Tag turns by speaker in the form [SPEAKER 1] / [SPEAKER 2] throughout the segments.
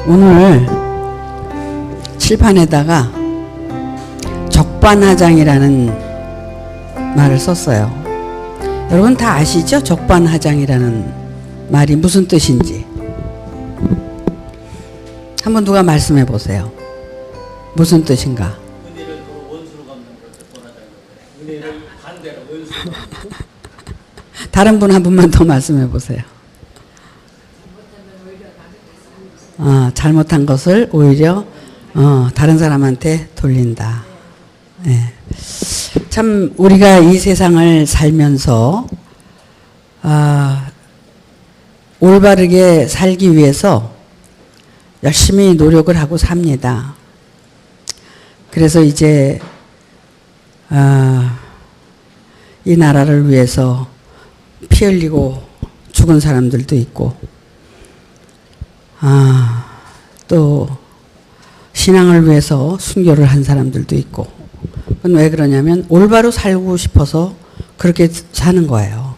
[SPEAKER 1] 오늘 칠판에다가 적반하장이라는 말을 썼어요. 여러분 다 아시죠? 적반하장이라는 말이 무슨 뜻인지. 한번 누가 말씀해 보세요. 무슨 뜻인가?
[SPEAKER 2] 은혜를 원수로 갚는 걸 적반하장이라고 그래. 은혜를 반대로 원수로 갚는 거. 다른
[SPEAKER 1] 분 한 분만 더 말씀해 보세요. 잘못한 것을 오히려 다른 사람한테 돌린다. 네. 참 우리가 이 세상을 살면서 올바르게 살기 위해서 열심히 노력을 하고 삽니다. 그래서 이제 이 나라를 위해서 피 흘리고 죽은 사람들도 있고 또 신앙을 위해서 순교를 한 사람들도 있고. 그건 왜 그러냐면 올바로 살고 싶어서 그렇게 사는 거예요.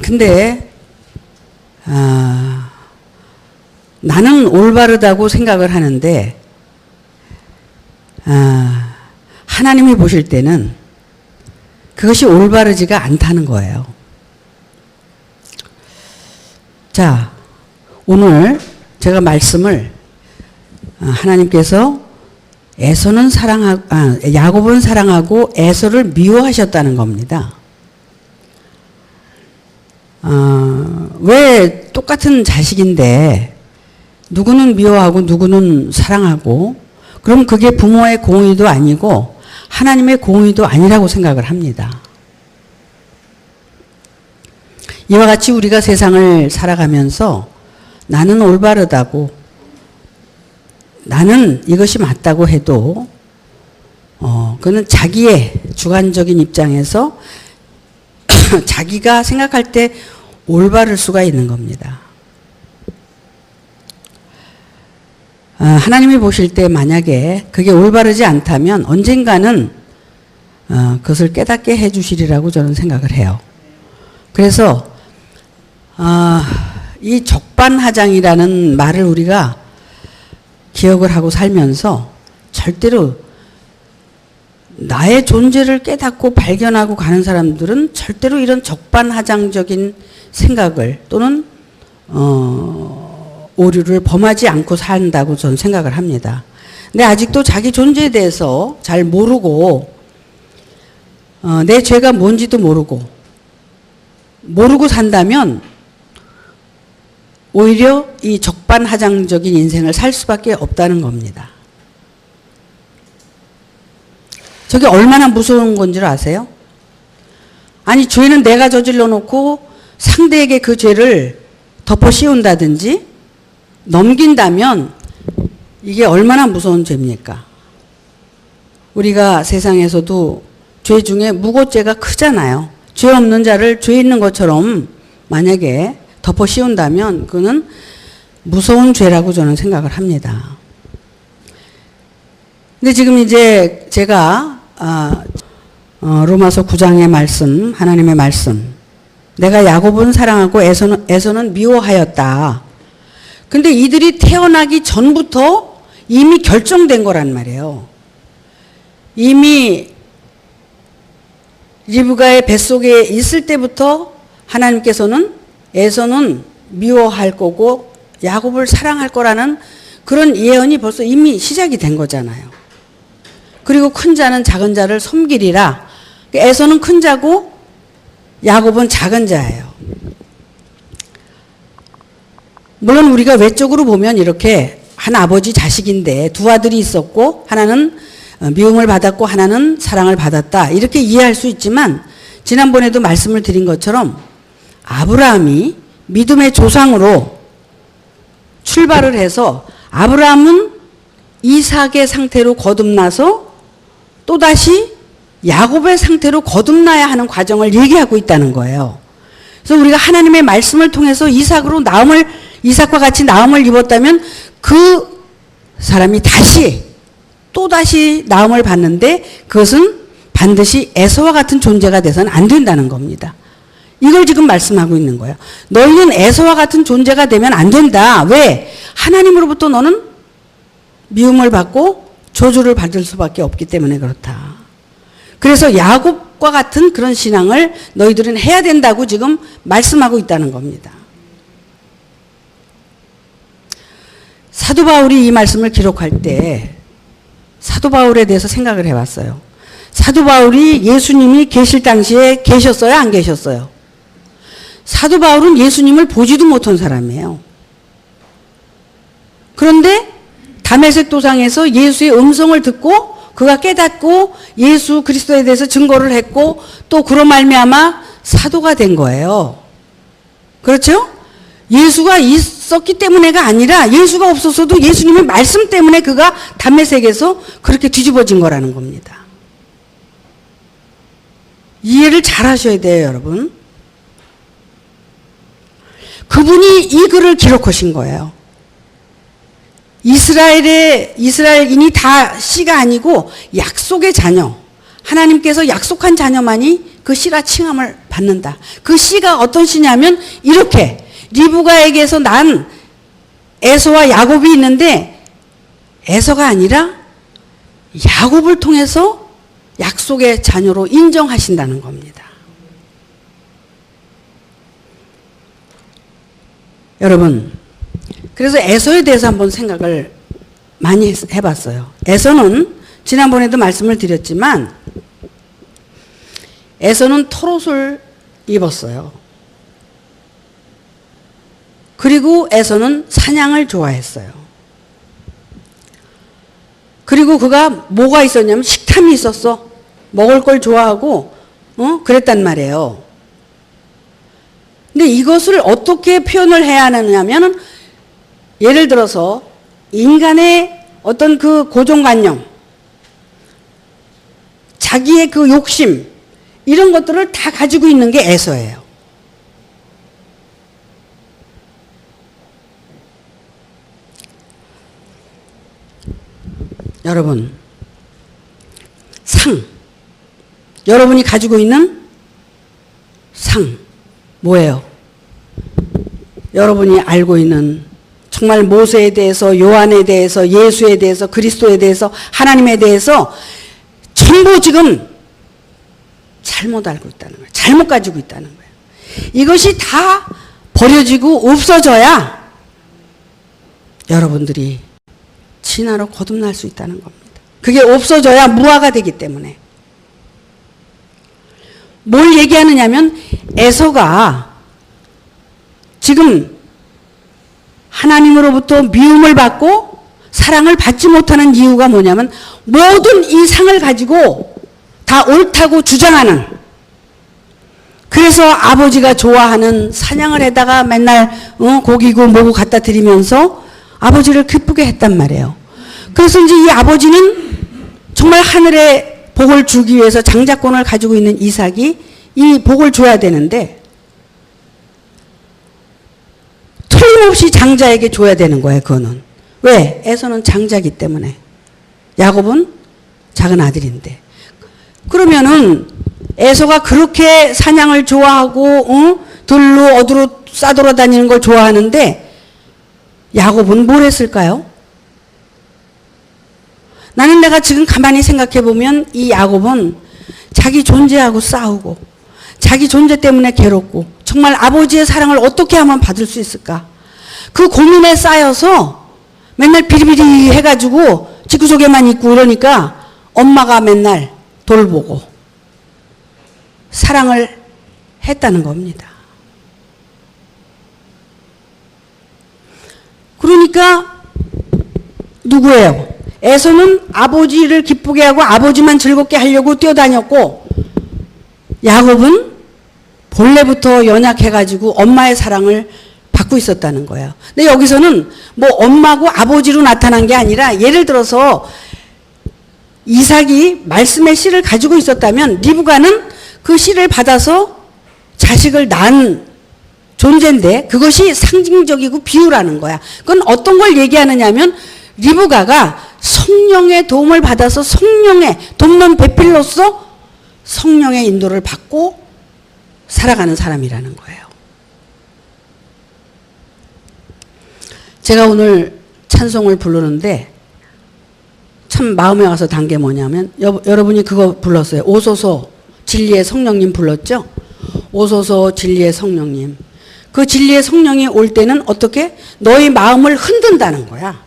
[SPEAKER 1] 근데 나는 올바르다고 생각을 하는데 하나님이 보실 때는 그것이 올바르지가 않다는 거예요. 자, 오늘 제가 말씀을 하나님께서 야곱은 사랑하고 에서를 미워하셨다는 겁니다. 왜 똑같은 자식인데 누구는 미워하고 누구는 사랑하고, 그럼 그게 부모의 공의도 아니고 하나님의 공의도 아니라고 생각을 합니다. 이와 같이 우리가 세상을 살아가면서 나는 올바르다고, 나는 이것이 맞다고 해도 그는 자기의 주관적인 입장에서 자기가 생각할 때 올바를 수가 있는 겁니다. 하나님이 보실 때 만약에 그게 올바르지 않다면 언젠가는 그것을 깨닫게 해 주시리라고 저는 생각을 해요. 그래서 이 적반하장이라는 말을 우리가 기억을 하고 살면서 절대로 나의 존재를 깨닫고 발견하고 가는 사람들은 절대로 이런 적반하장적인 생각을 또는 오류를 범하지 않고 산다고 저는 생각을 합니다. 근데 아직도 자기 존재에 대해서 잘 모르고 내 죄가 뭔지도 모르고 산다면 오히려 이 적반하장적인 인생을 살 수밖에 없다는 겁니다. 저게 얼마나 무서운 건지 아세요? 아니, 죄는 내가 저질러 놓고 상대에게 그 죄를 덮어 씌운다든지 넘긴다면 이게 얼마나 무서운 죄입니까? 우리가 세상에서도 죄 중에 무고죄가 크잖아요. 죄 없는 자를 죄 있는 것처럼 만약에 덮어 씌운다면 그는 무서운 죄라고 저는 생각을 합니다. 근데 지금 이제 제가 로마서 9장의 말씀, 하나님의 말씀, 내가 야곱은 사랑하고 에서는 미워하였다. 근데 이들이 태어나기 전부터 이미 결정된 거란 말이에요. 이미 리브가의 뱃속에 있을 때부터 하나님께서는 에서는 미워할 거고 야곱을 사랑할 거라는 그런 예언이 벌써 이미 시작이 된 거잖아요. 그리고 큰 자는 작은 자를 섬기리라. 에서는 큰 자고 야곱은 작은 자예요. 물론 우리가 외적으로 보면 이렇게 한 아버지 자식인데 두 아들이 있었고 하나는 미움을 받았고 하나는 사랑을 받았다, 이렇게 이해할 수 있지만 지난번에도 말씀을 드린 것처럼 아브라함이 믿음의 조상으로 출발을 해서 아브라함은 이삭의 상태로 거듭나서 또다시 야곱의 상태로 거듭나야 하는 과정을 얘기하고 있다는 거예요. 그래서 우리가 하나님의 말씀을 통해서 이삭과 같이 나음을 입었다면 그 사람이 또다시 나음을 받는데 그것은 반드시 에서와 같은 존재가 돼서는 안 된다는 겁니다. 이걸 지금 말씀하고 있는 거예요. 너희는 에서와 같은 존재가 되면 안 된다. 왜? 하나님으로부터 너는 미움을 받고 저주를 받을 수밖에 없기 때문에 그렇다. 그래서 야곱과 같은 그런 신앙을 너희들은 해야 된다고 지금 말씀하고 있다는 겁니다. 사도 바울이 이 말씀을 기록할 때 사도 바울에 대해서 생각을 해봤어요. 사도 바울이 예수님이 계실 당시에 계셨어요? 안 계셨어요? 사도 바울은 예수님을 보지도 못한 사람이에요. 그런데 다메섹 도상에서 예수의 음성을 듣고 그가 깨닫고 예수 그리스도에 대해서 증거를 했고 또 그로 말미암아 사도가 된 거예요. 그렇죠? 예수가 있었기 때문에가 아니라 예수가 없었어도 예수님의 말씀 때문에 그가 다메섹에서 그렇게 뒤집어진 거라는 겁니다. 이해를 잘 하셔야 돼요, 여러분. 그분이 이 글을 기록하신 거예요. 이스라엘인이 다 씨가 아니고 약속의 자녀, 하나님께서 약속한 자녀만이 그 씨라 칭함을 받는다. 그 씨가 어떤 씨냐면 이렇게 리브가에게서 난 에서와 야곱이 있는데 에서가 아니라 야곱을 통해서 약속의 자녀로 인정하신다는 겁니다. 여러분, 그래서 에서에 대해서 한번 생각을 많이 해봤어요. 에서는 지난번에도 말씀을 드렸지만 에서는 털옷을 입었어요. 그리고 에서는 사냥을 좋아했어요. 그리고 그가 뭐가 있었냐면 식탐이 있었어. 먹을 걸 좋아하고 그랬단 말이에요. 근데 이것을 어떻게 표현을 해야 하느냐면 예를 들어서 인간의 어떤 그 고정관념, 자기의 그 욕심 이런 것들을 다 가지고 있는 게 에서예요. 여러분, 여러분이 가지고 있는 상 뭐예요? 여러분이 알고 있는 정말 모세에 대해서, 요한에 대해서, 예수에 대해서, 그리스도에 대해서, 하나님에 대해서 전부 지금 잘못 알고 있다는 거예요. 잘못 가지고 있다는 거예요. 이것이 다 버려지고 없어져야 여러분들이 진화로 거듭날 수 있다는 겁니다. 그게 없어져야 무화가 되기 때문에. 뭘 얘기하느냐면 에서가 지금 하나님으로부터 미움을 받고 사랑을 받지 못하는 이유가 뭐냐면 모든 이 상을 가지고 다 옳다고 주장하는, 그래서 아버지가 좋아하는 사냥을 해다가 맨날 고기고 뭐고 갖다 드리면서 아버지를 기쁘게 했단 말이에요. 그래서 이제 이 아버지는 정말 하늘의 복을 주기 위해서 장자권을 가지고 있는 이삭이 이 복을 줘야 되는데 틀림없이 장자에게 줘야 되는 거예요. 그거는. 왜? 에서는 장자기 때문에. 야곱은 작은 아들인데. 그러면은 에서가 그렇게 사냥을 좋아하고 들로 어디로 싸돌아다니는 걸 좋아하는데 야곱은 뭘 했을까요? 나는 내가 지금 가만히 생각해 보면 이 야곱은 자기 존재하고 싸우고 자기 존재 때문에 괴롭고 정말 아버지의 사랑을 어떻게 하면 받을 수 있을까? 그 고민에 쌓여서 맨날 비리비리 해가지고 집구석에만 있고 이러니까 엄마가 맨날 돌보고 사랑을 했다는 겁니다. 그러니까 누구예요? 에서는 아버지를 기쁘게 하고 아버지만 즐겁게 하려고 뛰어다녔고 야곱은 본래부터 연약해가지고 엄마의 사랑을 받고 있었다는 거예요. 근데 여기서는 뭐 엄마고 아버지로 나타난 게 아니라 예를 들어서 이삭이 말씀의 씨를 가지고 있었다면 리브가는 그 씨를 받아서 자식을 낳은 존재인데 그것이 상징적이고 비유라는 거야. 그건 어떤 걸 얘기하느냐면 리브가가 성령의 도움을 받아서 성령의 돕는 배필로서 성령의 인도를 받고 살아가는 사람이라는 거예요. 제가 오늘 찬송을 부르는데 참 마음에 와서 단 게 뭐냐면 여러분이 그거 불렀어요. 오소서 진리의 성령님 불렀죠? 오소서 진리의 성령님. 그 진리의 성령이 올 때는 어떻게? 너희 마음을 흔든다는 거야.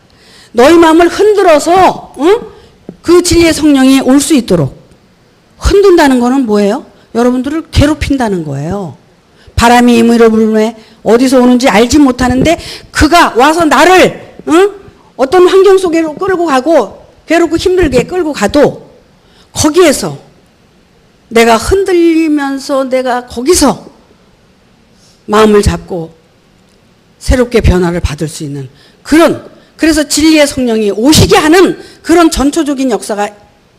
[SPEAKER 1] 너희 마음을 흔들어서 그 진리의 성령이 올 수 있도록 흔든다는 거는 뭐예요? 여러분들을 괴롭힌다는 거예요. 바람이 임의로 불매 어디서 오는지 알지 못하는데 그가 와서 나를 어떤 환경 속으로 끌고 가고 괴롭고 힘들게 끌고 가도 거기에서 내가 흔들리면서 내가 거기서 마음을 잡고 새롭게 변화를 받을 수 있는 그래서 진리의 성령이 오시게 하는 그런 전초적인 역사가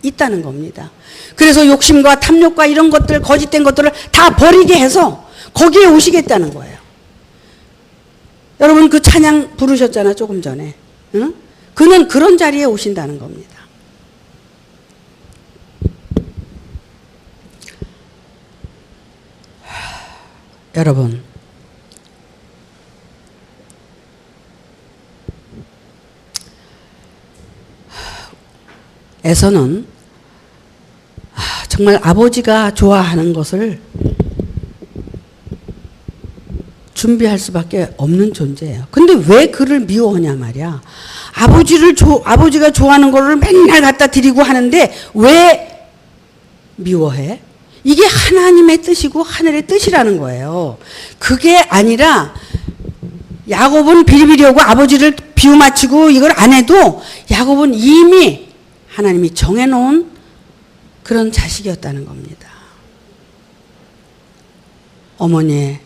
[SPEAKER 1] 있다는 겁니다. 그래서 욕심과 탐욕과 이런 것들 거짓된 것들을 다 버리게 해서 거기에 오시겠다는 거예요. 여러분 그 찬양 부르셨잖아 조금 전에. 응? 그는 그런 자리에 오신다는 겁니다. 여러분 에서는 정말 아버지가 좋아하는 것을 준비할 수밖에 없는 존재예요. 근데 왜 그를 미워하냐 말이야. 아버지가 좋아하는 거를 맨날 갖다 드리고 하는데 왜 미워해? 이게 하나님의 뜻이고 하늘의 뜻이라는 거예요. 그게 아니라 야곱은 비리비리하고 아버지를 비유 맞추고 이걸 안 해도 야곱은 이미 하나님이 정해놓은 그런 자식이었다는 겁니다. 어머니의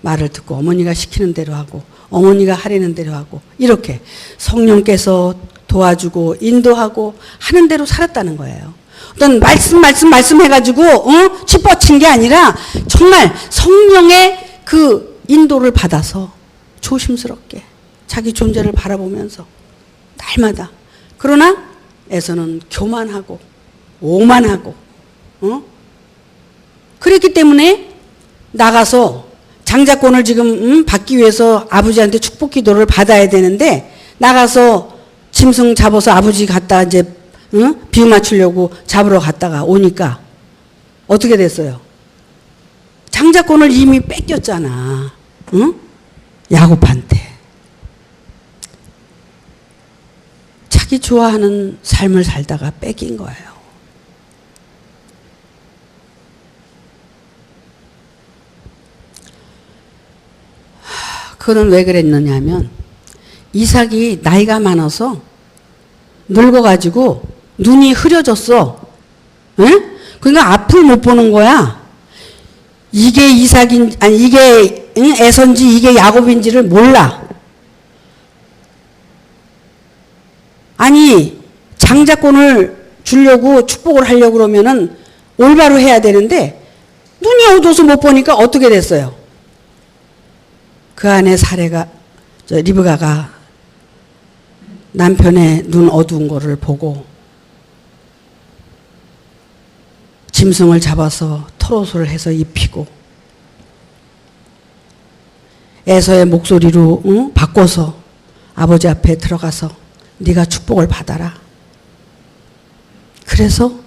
[SPEAKER 1] 말을 듣고 어머니가 시키는 대로 하고 어머니가 하려는 대로 하고 이렇게 성령께서 도와주고 인도하고 하는 대로 살았다는 거예요. 어떤 말씀 해가지고 짚어친 게 아니라 정말 성령의 그 인도를 받아서 조심스럽게 자기 존재를 바라보면서 날마다 그러나 에서는 교만하고 오만하고 그랬기 때문에 나가서 장자권을 지금 받기 위해서 아버지한테 축복 기도를 받아야 되는데 나가서 짐승 잡아서 아버지 갖다 이제 비유 맞추려고 잡으러 갔다가 오니까 어떻게 됐어요? 장자권을 이미 뺏겼잖아. 야곱한테. 자기 좋아하는 삶을 살다가 뺏긴 거예요. 그는 왜 그랬느냐 하면 이삭이 나이가 많아서 늙어가지고 눈이 흐려졌어. 응? 그러니까 앞을 못 보는 거야. 이게 이게 에서인지 이게 야곱인지를 몰라. 아니 장자권을 주려고 축복을 하려고 그러면은 올바로 해야 되는데 눈이 어두워서 못 보니까 어떻게 됐어요? 그 안에 리브가가 남편의 눈 어두운 거를 보고 짐승을 잡아서 털옷을 해서 입히고 에서의 목소리로 바꿔서 아버지 앞에 들어가서 네가 축복을 받아라. 그래서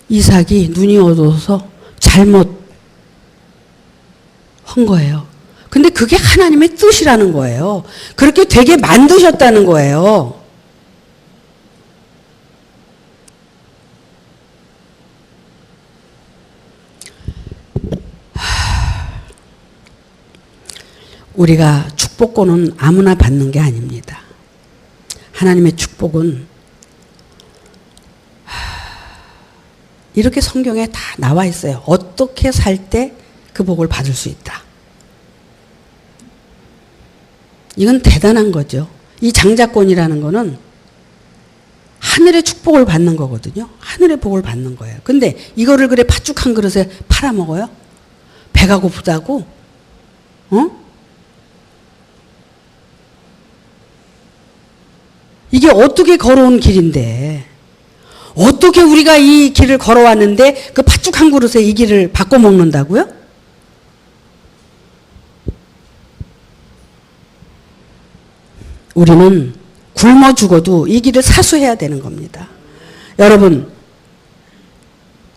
[SPEAKER 1] 이삭이 눈이 어두워서 잘못 한 거예요. 근데 그게 하나님의 뜻이라는 거예요. 그렇게 되게 만드셨다는 거예요. 우리가 축복권은 아무나 받는 게 아닙니다. 하나님의 축복은 이렇게 성경에 다 나와 있어요. 어떻게 살 때 그 복을 받을 수 있다. 이건 대단한 거죠. 이 장자권이라는 거는 하늘의 축복을 받는 거거든요. 하늘의 복을 받는 거예요. 근데 이거를 그래 팥죽 한 그릇에 팔아먹어요? 배가 고프다고? 이게 어떻게 걸어온 길인데 어떻게 우리가 이 길을 걸어왔는데 그 팥죽 한 그릇에 이 길을 바꿔 먹는다고요? 우리는 굶어 죽어도 이 길을 사수해야 되는 겁니다. 여러분,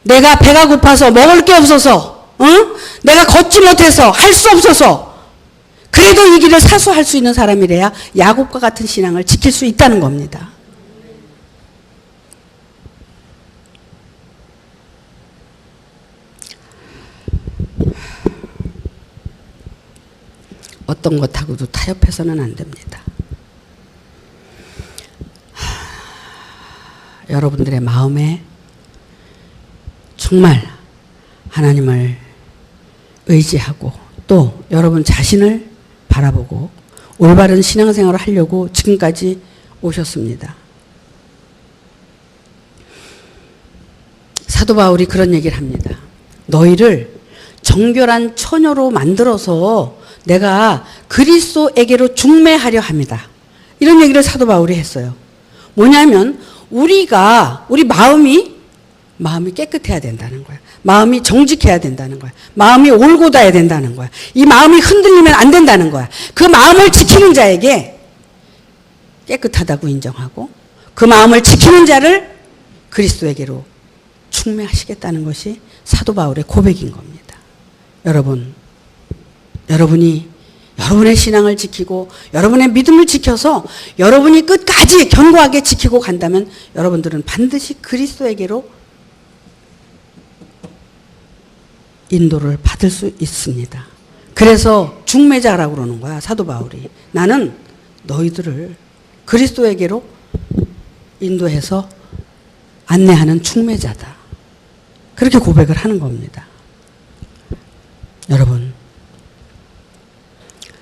[SPEAKER 1] 내가 배가 고파서 먹을 게 없어서, 내가 걷지 못해서 할 수 없어서 그래도 이 길을 사수할 수 있는 사람이래야 야곱과 같은 신앙을 지킬 수 있다는 겁니다. 어떤 것하고도 타협해서는 안 됩니다. 여러분들의 마음에 정말 하나님을 의지하고 또 여러분 자신을 바라보고 올바른 신앙생활을 하려고 지금까지 오셨습니다. 사도 바울이 그런 얘기를 합니다. 너희를 정결한 처녀로 만들어서 내가 그리스도에게로 중매하려 합니다. 이런 얘기를 사도 바울이 했어요. 뭐냐면 우리 마음이 깨끗해야 된다는 거야. 마음이 정직해야 된다는 거야. 마음이 올곧아야 된다는 거야. 이 마음이 흔들리면 안 된다는 거야. 그 마음을 지키는 자에게 깨끗하다고 인정하고 그 마음을 지키는 자를 그리스도에게로 충매하시겠다는 것이 사도 바울의 고백인 겁니다. 여러분이 여러분의 신앙을 지키고 여러분의 믿음을 지켜서 여러분이 끝까지 견고하게 지키고 간다면 여러분들은 반드시 그리스도에게로 인도를 받을 수 있습니다. 그래서 중매자라고 그러는 거야, 사도 바울이. 나는 너희들을 그리스도에게로 인도해서 안내하는 중매자다. 그렇게 고백을 하는 겁니다. 여러분,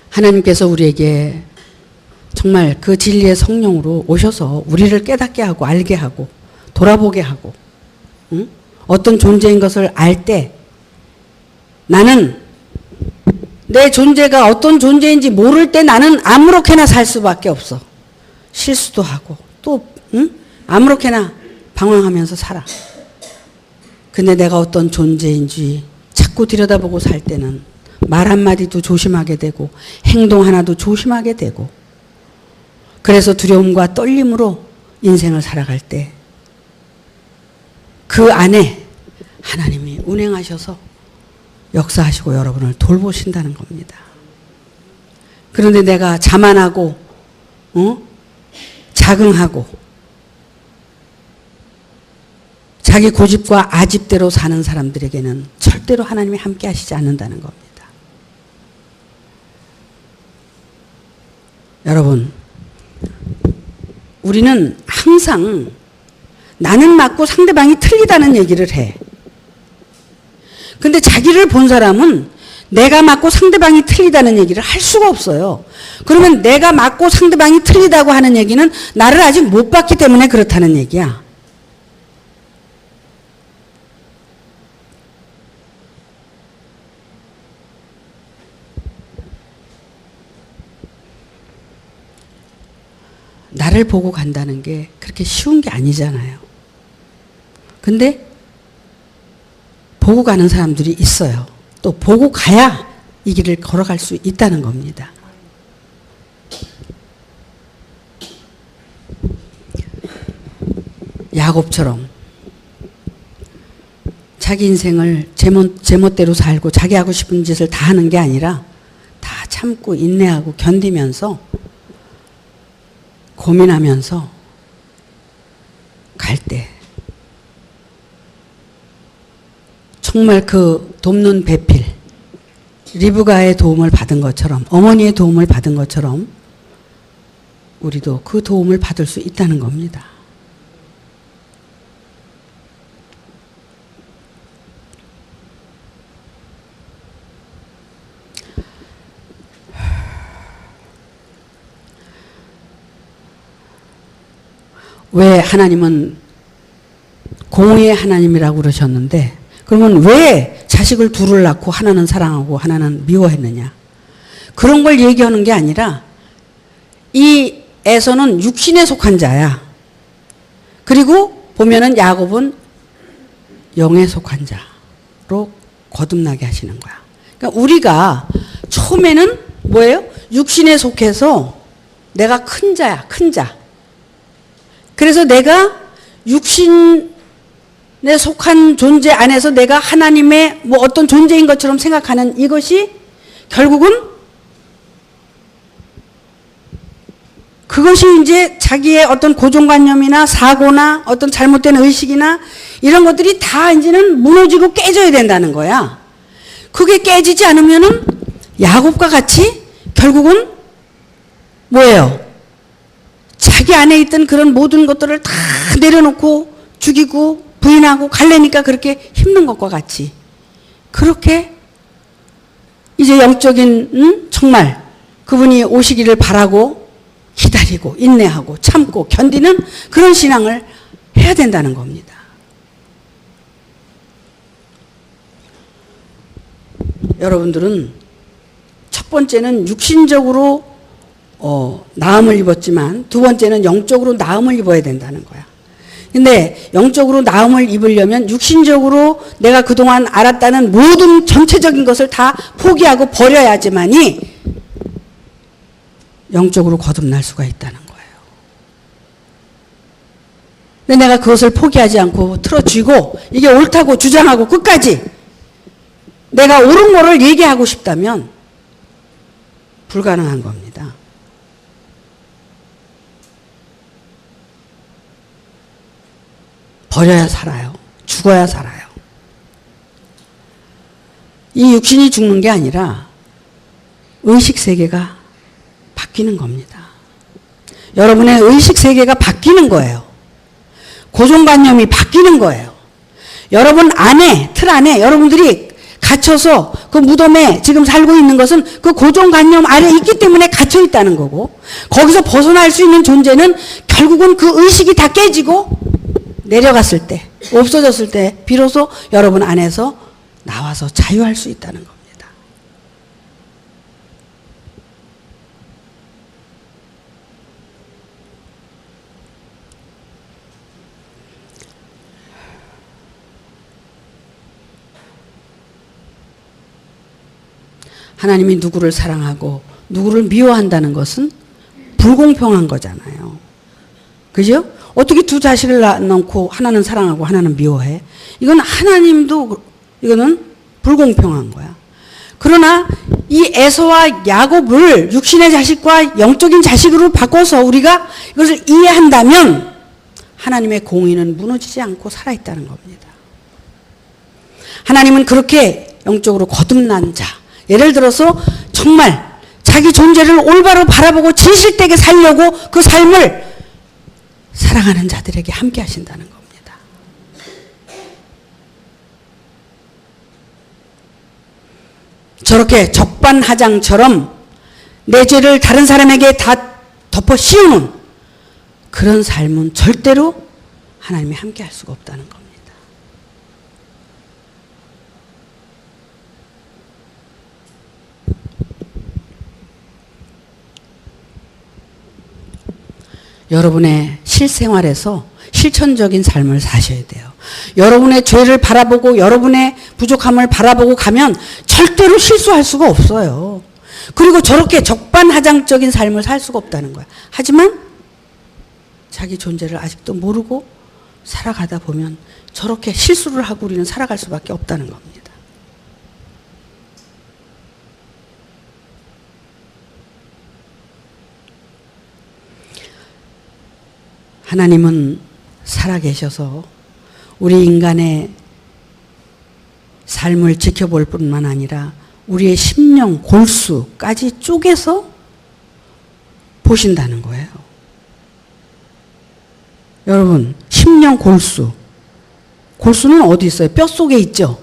[SPEAKER 1] 하나님께서 우리에게 정말 그 진리의 성령으로 오셔서 우리를 깨닫게 하고 알게 하고 돌아보게 하고 어떤 존재인 것을 알 때 나는 내 존재가 어떤 존재인지 모를 때 나는 아무렇게나 살 수밖에 없어. 실수도 하고 또 아무렇게나 방황하면서 살아. 근데 내가 어떤 존재인지 자꾸 들여다보고 살 때는 말 한마디도 조심하게 되고 행동 하나도 조심하게 되고 그래서 두려움과 떨림으로 인생을 살아갈 때 그 안에 하나님이 운행하셔서 역사하시고 여러분을 돌보신다는 겁니다. 그런데 내가 자만하고 자긍하고 자기 고집과 아집대로 사는 사람들에게는 절대로 하나님이 함께 하시지 않는다는 겁니다. 여러분, 우리는 항상 나는 맞고 상대방이 틀리다는 얘기를 해. 근데 자기를 본 사람은 내가 맞고 상대방이 틀리다는 얘기를 할 수가 없어요. 그러면 내가 맞고 상대방이 틀리다고 하는 얘기는 나를 아직 못 봤기 때문에 그렇다는 얘기야. 나를 보고 간다는 게 그렇게 쉬운 게 아니잖아요. 근데 보고 가는 사람들이 있어요. 또 보고 가야 이 길을 걸어갈 수 있다는 겁니다. 야곱처럼 자기 인생을 제멋대로 살고 자기 하고 싶은 짓을 다 하는 게 아니라 다 참고 인내하고 견디면서 고민하면서 갈 때 정말 그 돕는 배필 리브가의 도움을 받은 것처럼 어머니의 도움을 받은 것처럼 우리도 그 도움을 받을 수 있다는 겁니다. 왜 하나님은 공의의 하나님이라고 그러셨는데 그러면 왜 자식을 둘을 낳고 하나는 사랑하고 하나는 미워했느냐? 그런 걸 얘기하는 게 아니라 이 에서는 육신에 속한 자야. 그리고 보면은 야곱은 영에 속한 자로 거듭나게 하시는 거야. 그러니까 우리가 처음에는 뭐예요? 육신에 속해서 내가 큰 자야, 큰 자. 그래서 내가 육신에 속한 존재 안에서 내가 하나님의 뭐 어떤 존재인 것처럼 생각하는 이것이 결국은 그것이 이제 자기의 어떤 고정관념이나 사고나 어떤 잘못된 의식이나 이런 것들이 다 이제는 무너지고 깨져야 된다는 거야. 그게 깨지지 않으면은 야곱과 같이 결국은 뭐예요? 자기 안에 있던 그런 모든 것들을 다 내려놓고 죽이고 부인하고 갈래니까 그렇게 힘든 것과 같이 그렇게 이제 영적인 정말 그분이 오시기를 바라고 기다리고 인내하고 참고 견디는 그런 신앙을 해야 된다는 겁니다. 여러분들은 첫 번째는 육신적으로 나음을 입었지만 두 번째는 영적으로 나음을 입어야 된다는 거야. 근데 영적으로 나음을 입으려면 육신적으로 내가 그동안 알았다는 모든 전체적인 것을 다 포기하고 버려야지만이 영적으로 거듭날 수가 있다는 거예요. 근데 내가 그것을 포기하지 않고 틀어쥐고 이게 옳다고 주장하고 끝까지 내가 옳은 거를 얘기하고 싶다면 불가능한 겁니다. 버려야 살아요. 죽어야 살아요. 이 육신이 죽는 게 아니라 의식세계가 바뀌는 겁니다. 여러분의 의식세계가 바뀌는 거예요. 고정관념이 바뀌는 거예요. 여러분 안에, 틀 안에 여러분들이 갇혀서 그 무덤에 지금 살고 있는 것은 그 고정관념 아래 있기 때문에 갇혀 있다는 거고 거기서 벗어날 수 있는 존재는 결국은 그 의식이 다 깨지고 내려갔을 때, 없어졌을 때 비로소 여러분 안에서 나와서 자유할 수 있다는 겁니다. 하나님이 누구를 사랑하고 누구를 미워한다는 것은 불공평한 거잖아요. 그죠? 어떻게 두 자식을 낳고 하나는 사랑하고 하나는 미워해? 이건 하나님도 이거는 불공평한 거야. 그러나 이 에서와 야곱을 육신의 자식과 영적인 자식으로 바꿔서 우리가 이것을 이해한다면 하나님의 공의는 무너지지 않고 살아있다는 겁니다. 하나님은 그렇게 영적으로 거듭난 자, 예를 들어서 정말 자기 존재를 올바로 바라보고 진실되게 살려고 그 삶을 사랑하는 자들에게 함께 하신다는 겁니다. 저렇게 적반하장처럼 내 죄를 다른 사람에게 다 덮어 씌우는 그런 삶은 절대로 하나님이 함께 할 수가 없다는 겁니다. 여러분의 실생활에서 실천적인 삶을 사셔야 돼요. 여러분의 죄를 바라보고 여러분의 부족함을 바라보고 가면 절대로 실수할 수가 없어요. 그리고 저렇게 적반하장적인 삶을 살 수가 없다는 거야. 하지만 자기 존재를 아직도 모르고 살아가다 보면 저렇게 실수를 하고 우리는 살아갈 수밖에 없다는 겁니다. 하나님은 살아계셔서 우리 인간의 삶을 지켜볼 뿐만 아니라 우리의 심령, 골수까지 쪼개서 보신다는 거예요. 여러분, 심령, 골수는 어디 있어요? 뼛속에 있죠?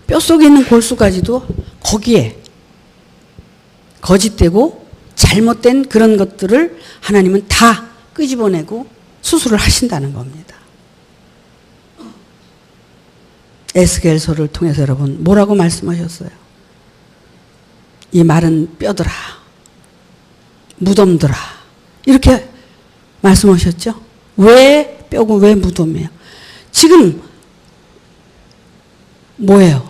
[SPEAKER 1] 뼛속에 있는 골수까지도 거기에 거짓되고 잘못된 그런 것들을 하나님은 다 끄집어내고 수술을 하신다는 겁니다. 에스겔서를 통해서 여러분 뭐라고 말씀하셨어요? 이 마른 뼈들아, 무덤들아, 이렇게 말씀하셨죠? 왜 뼈고 왜 무덤이에요? 지금 뭐예요?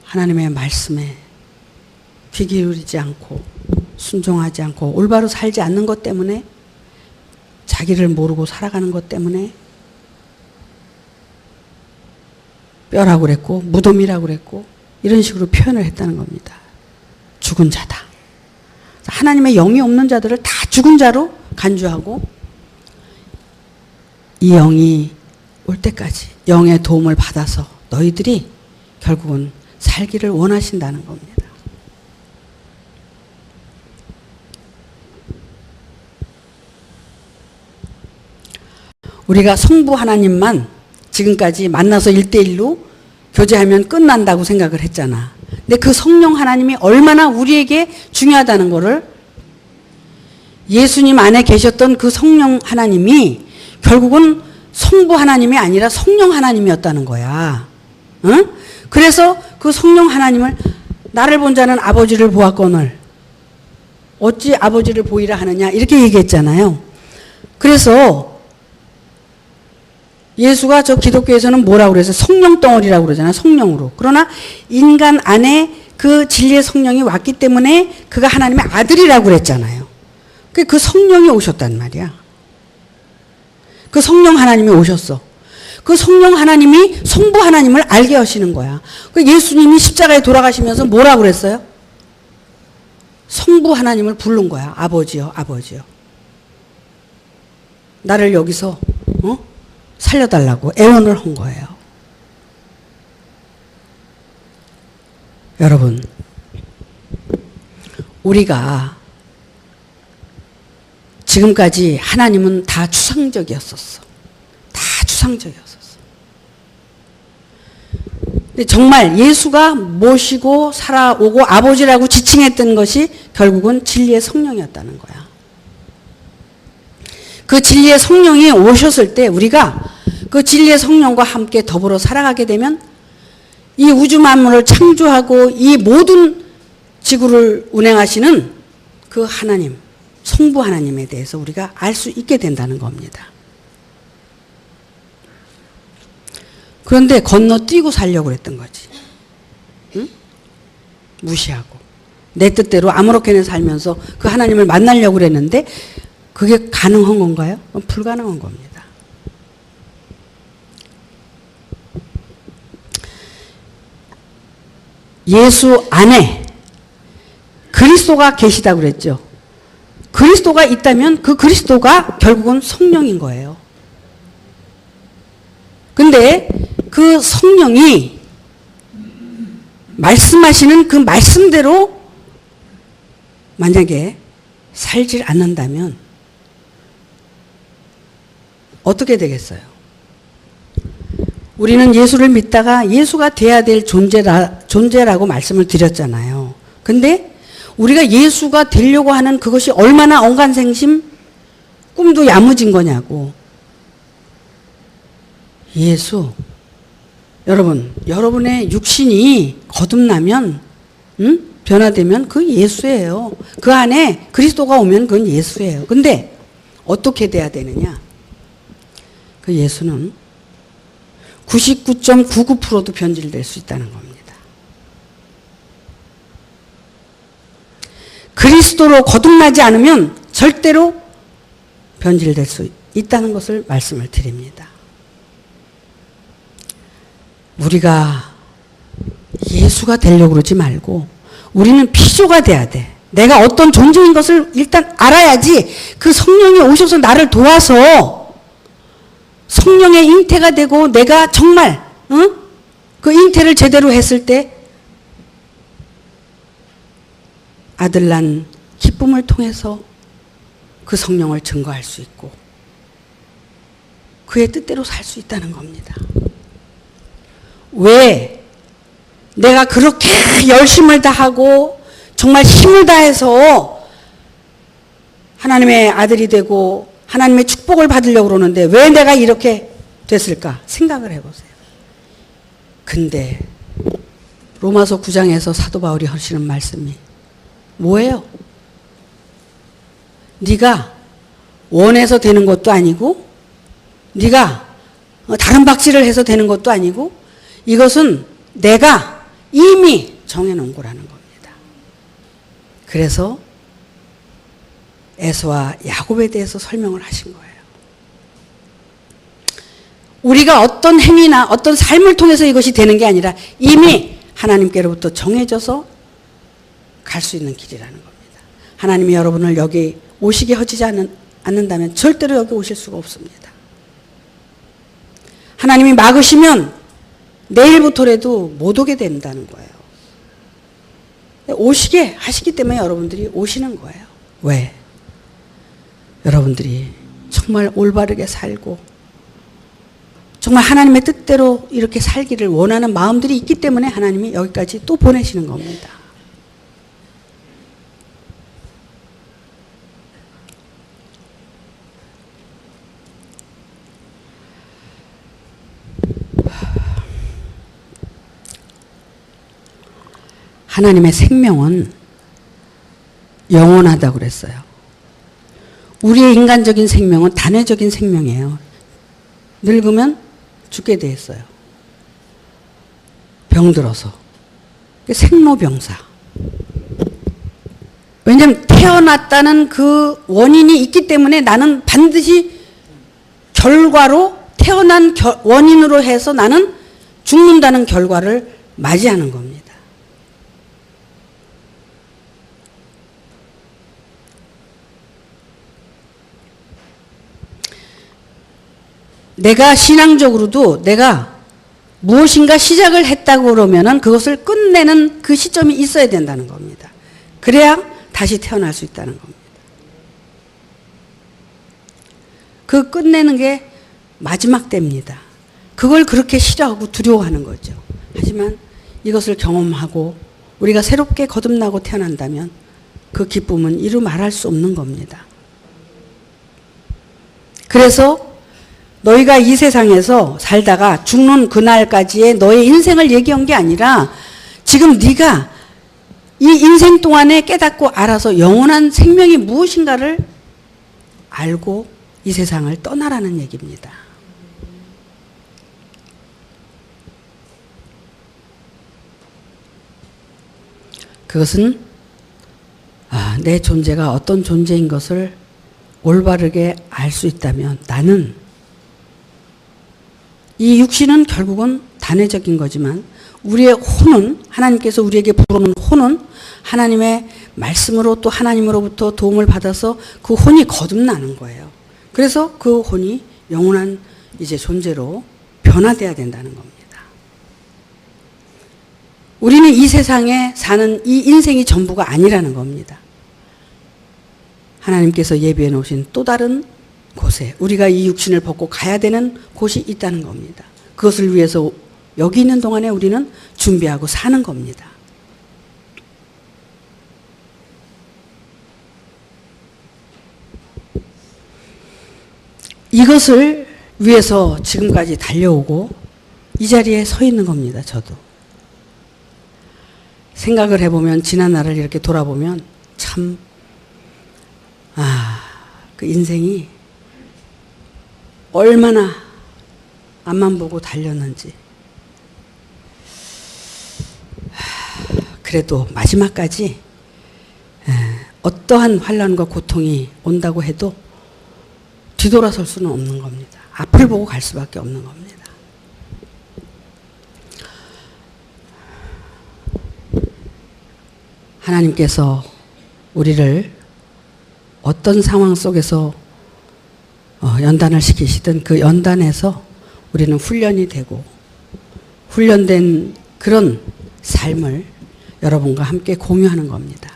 [SPEAKER 1] 하나님의 말씀에 귀 기울이지 않고 순종하지 않고 올바로 살지 않는 것 때문에, 자기를 모르고 살아가는 것 때문에 뼈라고 그랬고 무덤이라고 그랬고 이런 식으로 표현을 했다는 겁니다. 죽은 자다. 하나님의 영이 없는 자들을 다 죽은 자로 간주하고, 이 영이 올 때까지 영의 도움을 받아서 너희들이 결국은 살기를 원하신다는 겁니다. 우리가 성부 하나님만 지금까지 만나서 1대1로 교제하면 끝난다고 생각을 했잖아. 근데 그 성령 하나님이 얼마나 우리에게 중요하다는 거를, 예수님 안에 계셨던 그 성령 하나님이 결국은 성부 하나님이 아니라 성령 하나님이었다는 거야. 응? 그래서 그 성령 하나님을, 나를 본 자는 아버지를 보았거늘 어찌 아버지를 보이라 하느냐, 이렇게 얘기했잖아요. 그래서 예수가 저 기독교에서는 뭐라고 그래서 성령 덩어리라고 그러잖아요. 성령으로. 그러나 인간 안에 그 진리의 성령이 왔기 때문에 그가 하나님의 아들이라고 그랬잖아요. 그 성령이 오셨단 말이야. 그 성령 하나님이 오셨어. 그 성령 하나님이 성부 하나님을 알게 하시는 거야. 그 예수님이 십자가에 돌아가시면서 뭐라고 그랬어요? 성부 하나님을 부른 거야. 아버지요, 아버지요. 나를 여기서 살려달라고 애원을 한 거예요. 여러분, 우리가 지금까지 하나님은 다 추상적이었었어. 다 추상적이었었어. 근데 정말 예수가 모시고 살아오고 아버지라고 지칭했던 것이 결국은 진리의 성령이었다는 거야. 그 진리의 성령이 오셨을 때 우리가 그 진리의 성령과 함께 더불어 살아가게 되면 이 우주 만물을 창조하고 이 모든 지구를 운행하시는 그 하나님, 성부 하나님에 대해서 우리가 알 수 있게 된다는 겁니다. 그런데 건너뛰고 살려고 그랬던 거지. 응? 무시하고 내 뜻대로 아무렇게나 살면서 그 하나님을 만나려고 그랬는데 그게 가능한 건가요? 불가능한 겁니다. 예수 안에 그리스도가 계시다고 그랬죠. 그리스도가 있다면 그 그리스도가 결국은 성령인 거예요. 근데 그 성령이 말씀하시는 그 말씀대로 만약에 살질 않는다면 어떻게 되겠어요? 우리는 예수를 믿다가 예수가 돼야 될 존재라고 말씀을 드렸잖아요. 근데 우리가 예수가 되려고 하는 그것이 얼마나 언간생심, 꿈도 야무진 거냐고. 예수, 여러분, 여러분의 육신이 거듭나면, 변화되면 그 예수예요. 그 안에 그리스도가 오면 그건 예수예요. 근데 어떻게 돼야 되느냐? 그 예수는 99.99%도 변질될 수 있다는 겁니다. 그리스도로 거듭나지 않으면 절대로 변질될 수 있다는 것을 말씀을 드립니다. 우리가 예수가 되려고 그러지 말고 우리는 피조가 돼야 돼. 내가 어떤 존재인 것을 일단 알아야지 그 성령이 오셔서 나를 도와서 성령의 잉태가 되고 내가 정말 그 잉태를 제대로 했을 때 아들 난 기쁨을 통해서 그 성령을 증거할 수 있고 그의 뜻대로 살 수 있다는 겁니다. 왜 내가 그렇게 열심을 다하고 정말 힘을 다해서 하나님의 아들이 되고 하나님의 축복을 받으려고 그러는데 왜 내가 이렇게 됐을까 생각을 해보세요. 근데 로마서 9장에서 사도 바울이 하시는 말씀이 뭐예요? 네가 원해서 되는 것도 아니고 네가 다른 박질을 해서 되는 것도 아니고 이것은 내가 이미 정해놓은 거라는 겁니다. 그래서 에서와 야곱에 대해서 설명을 하신 거예요. 우리가 어떤 행위나 어떤 삶을 통해서 이것이 되는 게 아니라 이미 하나님께로부터 정해져서 갈 수 있는 길이라는 겁니다. 하나님이 여러분을 여기 오시게 하지 않는다면 절대로 여기 오실 수가 없습니다. 하나님이 막으시면 내일부터라도 못 오게 된다는 거예요. 오시게 하시기 때문에 여러분들이 오시는 거예요. 왜? 여러분들이 정말 올바르게 살고 정말 하나님의 뜻대로 이렇게 살기를 원하는 마음들이 있기 때문에 하나님이 여기까지 또 보내시는 겁니다. 하나님의 생명은 영원하다고 그랬어요. 우리의 인간적인 생명은 단회적인 생명이에요. 늙으면 죽게 돼 있어요. 병들어서. 생로병사. 왜냐하면 태어났다는 그 원인이 있기 때문에 나는 반드시 결과로 태어난 원인으로 해서 나는 죽는다는 결과를 맞이하는 겁니다. 내가 신앙적으로도 내가 무엇인가 시작을 했다고 그러면은 그것을 끝내는 그 시점이 있어야 된다는 겁니다. 그래야 다시 태어날 수 있다는 겁니다. 그 끝내는 게 마지막 때입니다. 그걸 그렇게 싫어하고 두려워하는 거죠. 하지만 이것을 경험하고 우리가 새롭게 거듭나고 태어난다면 그 기쁨은 이루 말할 수 없는 겁니다. 그래서 너희가 이 세상에서 살다가 죽는 그날까지의 너의 인생을 얘기한 게 아니라 지금 네가 이 인생 동안에 깨닫고 알아서 영원한 생명이 무엇인가를 알고 이 세상을 떠나라는 얘기입니다. 그것은 내 존재가 어떤 존재인 것을 올바르게 알 수 있다면 나는 이 육신은 결국은 단회적인 거지만 우리의 혼은 하나님께서 우리에게 부어놓은 혼은 하나님의 말씀으로 또 하나님으로부터 도움을 받아서 그 혼이 거듭나는 거예요. 그래서 그 혼이 영원한 이제 존재로 변화돼야 된다는 겁니다. 우리는 이 세상에 사는 이 인생이 전부가 아니라는 겁니다. 하나님께서 예비해 놓으신 또 다른 곳에 우리가 이 육신을 벗고 가야 되는 곳이 있다는 겁니다. 그것을 위해서 여기 있는 동안에 우리는 준비하고 사는 겁니다. 이것을 위해서 지금까지 달려오고 이 자리에 서 있는 겁니다. 저도. 생각을 해보면 지난 날을 이렇게 돌아보면 참 그 인생이 얼마나 앞만 보고 달렸는지. 그래도 마지막까지 어떠한 환난과 고통이 온다고 해도 뒤돌아설 수는 없는 겁니다. 앞을 보고 갈 수밖에 없는 겁니다. 하나님께서 우리를 어떤 상황 속에서 연단을 시키시든 그 연단에서 우리는 훈련이 되고 훈련된 그런 삶을 여러분과 함께 공유하는 겁니다.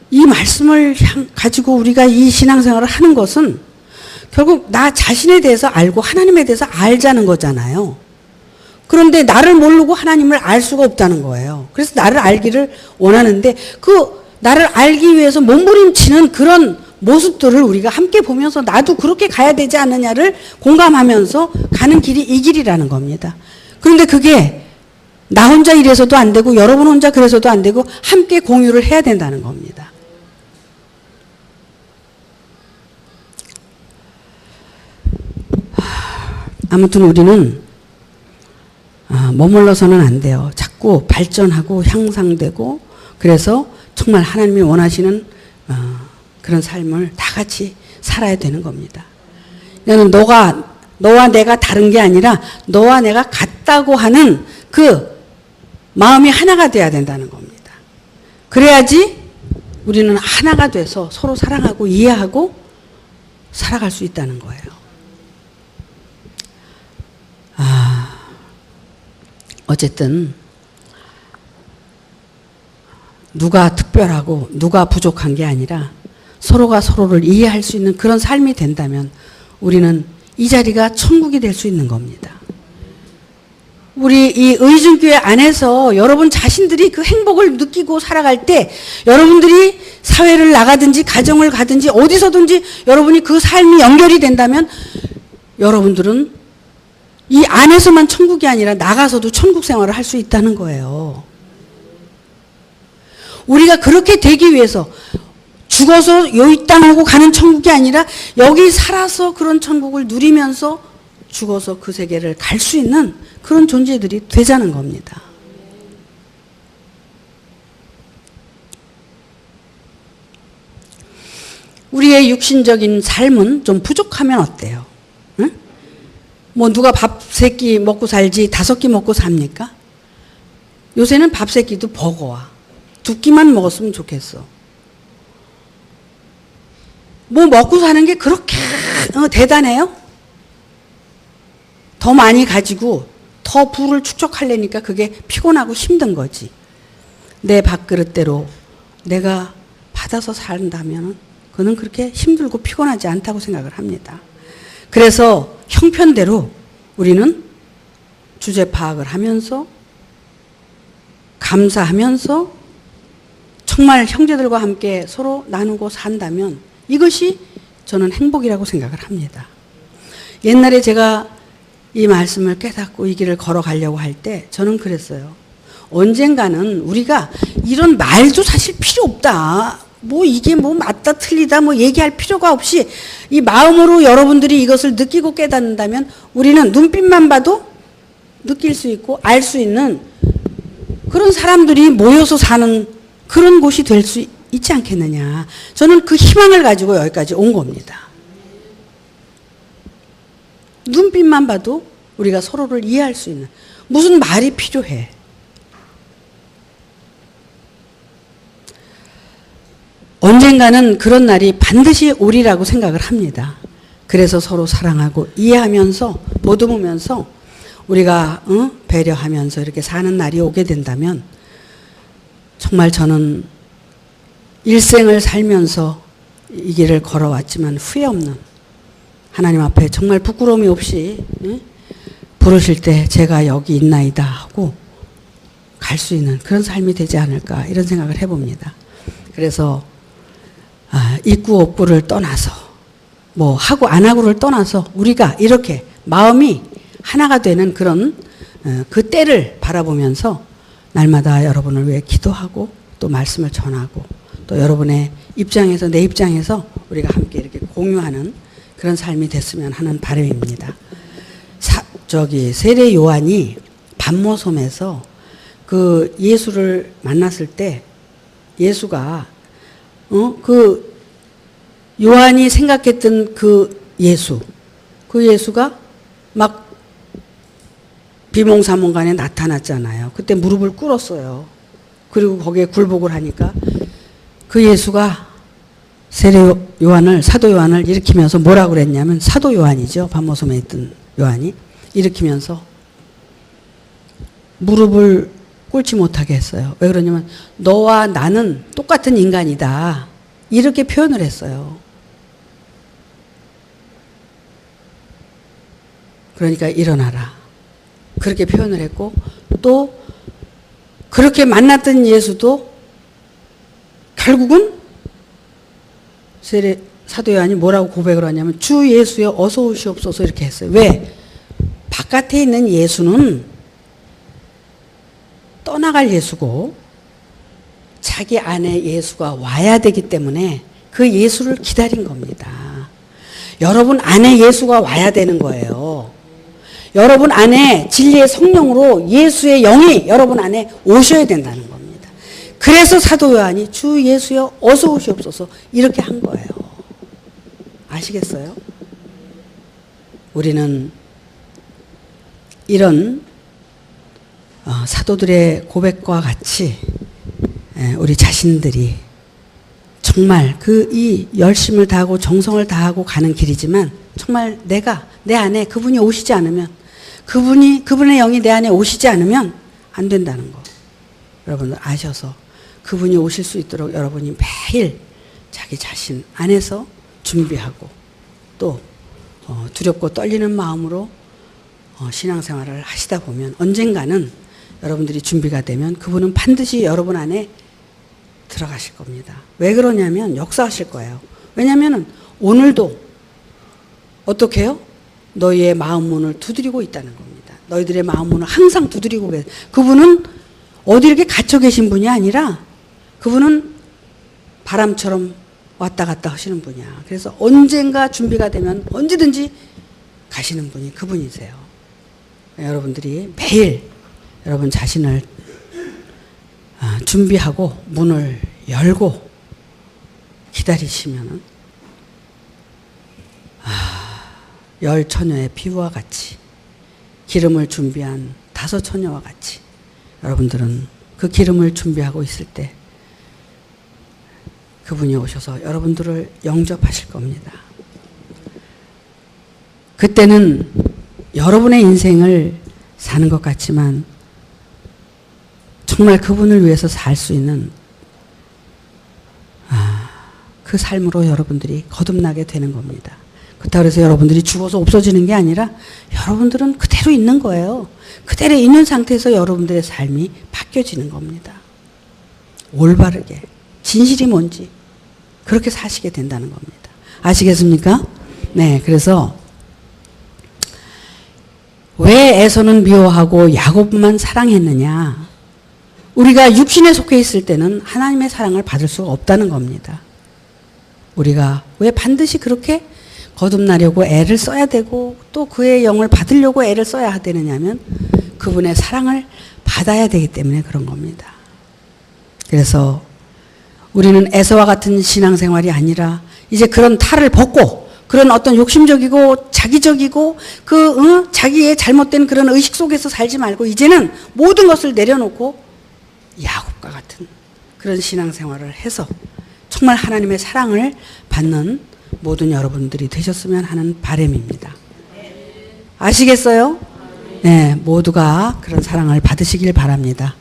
[SPEAKER 1] 이 말씀을 가지고 우리가 이 신앙생활을 하는 것은 결국 나 자신에 대해서 알고 하나님에 대해서 알자는 거잖아요. 그런데 나를 모르고 하나님을 알 수가 없다는 거예요. 그래서 나를 알기를 원하는데 그 나를 알기 위해서 몸부림치는 그런 모습들을 우리가 함께 보면서 나도 그렇게 가야 되지 않느냐를 공감하면서 가는 길이 이 길이라는 겁니다. 그런데 그게 나 혼자 이래서도 안 되고 여러분 혼자 그래서도 안 되고 함께 공유를 해야 된다는 겁니다. 아무튼 우리는 머물러서는 안 돼요. 자꾸 발전하고 향상되고, 그래서 정말 하나님이 원하시는 그런 삶을 다 같이 살아야 되는 겁니다. 나는 너와 내가 다른 게 아니라 너와 내가 같다고 하는 그 마음이 하나가 돼야 된다는 겁니다. 그래야지 우리는 하나가 돼서 서로 사랑하고 이해하고 살아갈 수 있다는 거예요. 어쨌든 누가 특별하고 누가 부족한 게 아니라 서로가 서로를 이해할 수 있는 그런 삶이 된다면 우리는 이 자리가 천국이 될 수 있는 겁니다. 우리 이 의중교회 안에서 여러분 자신들이 그 행복을 느끼고 살아갈 때, 여러분들이 사회를 나가든지 가정을 가든지 어디서든지 여러분이 그 삶이 연결이 된다면 여러분들은 이 안에서만 천국이 아니라 나가서도 천국 생활을 할 수 있다는 거예요. 우리가 그렇게 되기 위해서 죽어서 이 땅하고 가는 천국이 아니라 여기 살아서 그런 천국을 누리면서 죽어서 그 세계를 갈 수 있는 그런 존재들이 되자는 겁니다. 우리의 육신적인 삶은 좀 부족하면 어때요? 응? 뭐 누가 밥 3끼 먹고 살지 5끼 먹고 삽니까? 요새는 밥 3끼도 버거워. 2끼만 먹었으면 좋겠어. 뭐 먹고 사는 게 그렇게 대단해요? 더 많이 가지고 더 부를 축적하려니까 그게 피곤하고 힘든 거지. 내 밥그릇대로 내가 받아서 산다면 그는 그렇게 힘들고 피곤하지 않다고 생각을 합니다. 그래서 형편대로 우리는 주제 파악을 하면서 감사하면서 정말 형제들과 함께 서로 나누고 산다면 이것이 저는 행복이라고 생각을 합니다. 옛날에 제가 이 말씀을 깨닫고 이 길을 걸어가려고 할 때 저는 그랬어요. 언젠가는 우리가 이런 말도 사실 필요 없다. 뭐 이게 뭐 맞다 틀리다 뭐 얘기할 필요가 없이 이 마음으로 여러분들이 이것을 느끼고 깨닫는다면 우리는 눈빛만 봐도 느낄 수 있고 알 수 있는 그런 사람들이 모여서 사는 그런 곳이 될 수 있지 않겠느냐. 저는 그 희망을 가지고 여기까지 온 겁니다. 눈빛만 봐도 우리가 서로를 이해할 수 있는, 무슨 말이 필요해. 언젠가는 그런 날이 반드시 오리라고 생각을 합니다. 그래서 서로 사랑하고 이해하면서 못 도우면서 우리가 배려하면서 이렇게 사는 날이 오게 된다면 정말 저는 일생을 살면서 이 길을 걸어왔지만 후회 없는, 하나님 앞에 정말 부끄러움이 없이 부르실 때 제가 여기 있나이다 하고 갈 수 있는 그런 삶이 되지 않을까 이런 생각을 해봅니다. 그래서 있고 없고를 떠나서 뭐 하고 안 하고를 떠나서 우리가 이렇게 마음이 하나가 되는 그런 그 때를 바라보면서 날마다 여러분을 위해 기도하고 또 말씀을 전하고 또 여러분의 입장에서 내 입장에서 우리가 함께 이렇게 공유하는 그런 삶이 됐으면 하는 바람입니다. 세례 요한이 반모섬에서 그 예수를 만났을 때 예수가 그 요한이 생각했던 그 예수가 막 비몽사몽간에 나타났잖아요. 그때 무릎을 꿇었어요. 그리고 거기에 굴복을 하니까 그 예수가 사도 요한을 일으키면서 뭐라고 그랬냐면, 사도 요한이죠. 반모섬에 있던 요한이 일으키면서 무릎을 꿇지 못하게 했어요. 왜 그러냐면 너와 나는 똑같은 인간이다. 이렇게 표현을 했어요. 그러니까 일어나라. 그렇게 표현을 했고, 또 그렇게 만났던 예수도 결국은 사도 요한이 뭐라고 고백을 하냐면 주 예수여 어서 오시옵소서 이렇게 했어요. 왜? 바깥에 있는 예수는 떠나갈 예수고 자기 안에 예수가 와야 되기 때문에 그 예수를 기다린 겁니다. 여러분 안에 예수가 와야 되는 거예요. 여러분 안에 진리의 성령으로 예수의 영이 여러분 안에 오셔야 된다는 겁니다. 그래서 사도 요한이 주 예수여 어서 오시옵소서 이렇게 한 거예요. 아시겠어요? 우리는 이런 사도들의 고백과 같이 우리 자신들이 정말 이 열심을 다하고 정성을 다하고 가는 길이지만 정말 내 안에 그분이 오시지 않으면 그분의 영이 내 안에 오시지 않으면 안 된다는 거 여러분들 아셔서 그분이 오실 수 있도록 여러분이 매일 자기 자신 안에서 준비하고 또 두렵고 떨리는 마음으로 신앙생활을 하시다 보면 언젠가는 여러분들이 준비가 되면 그분은 반드시 여러분 안에 들어가실 겁니다. 왜 그러냐면 역사하실 거예요. 왜냐하면 오늘도 어떻게 해요? 너희의 마음 문을 두드리고 있다는 겁니다. 너희들의 마음 문을 항상 두드리고 계세요. 그분은 어디 이렇게 갇혀 계신 분이 아니라 그분은 바람처럼 왔다 갔다 하시는 분이야. 그래서 언젠가 준비가 되면 언제든지 가시는 분이 그분이세요. 여러분들이 매일 여러분 자신을 준비하고 문을 열고 기다리시면은 열 처녀의 피부와 같이 기름을 준비한 5 처녀와 같이 여러분들은 그 기름을 준비하고 있을 때 그분이 오셔서 여러분들을 영접하실 겁니다. 그때는 여러분의 인생을 사는 것 같지만 정말 그분을 위해서 살 수 있는 그 삶으로 여러분들이 거듭나게 되는 겁니다. 그렇다고 해서 여러분들이 죽어서 없어지는 게 아니라 여러분들은 그대로 있는 거예요. 그대로 있는 상태에서 여러분들의 삶이 바뀌어지는 겁니다. 올바르게 진실이 뭔지 그렇게 사시게 된다는 겁니다. 아시겠습니까? 네, 그래서 왜 에서는 미워하고 야곱만 사랑했느냐? 우리가 육신에 속해 있을 때는 하나님의 사랑을 받을 수가 없다는 겁니다. 우리가 왜 반드시 그렇게 거듭나려고 애를 써야 되고 또 그의 영을 받으려고 애를 써야 되느냐면 그분의 사랑을 받아야 되기 때문에 그런 겁니다. 그래서 우리는 에서와 같은 신앙생활이 아니라 이제 그런 탈을 벗고 그런 어떤 욕심적이고 자기적이고 자기의 잘못된 그런 의식 속에서 살지 말고 이제는 모든 것을 내려놓고 야곱과 같은 그런 신앙생활을 해서 정말 하나님의 사랑을 받는 모든 여러분들이 되셨으면 하는 바람입니다. 아시겠어요? 네, 모두가 그런 사랑을 받으시길 바랍니다.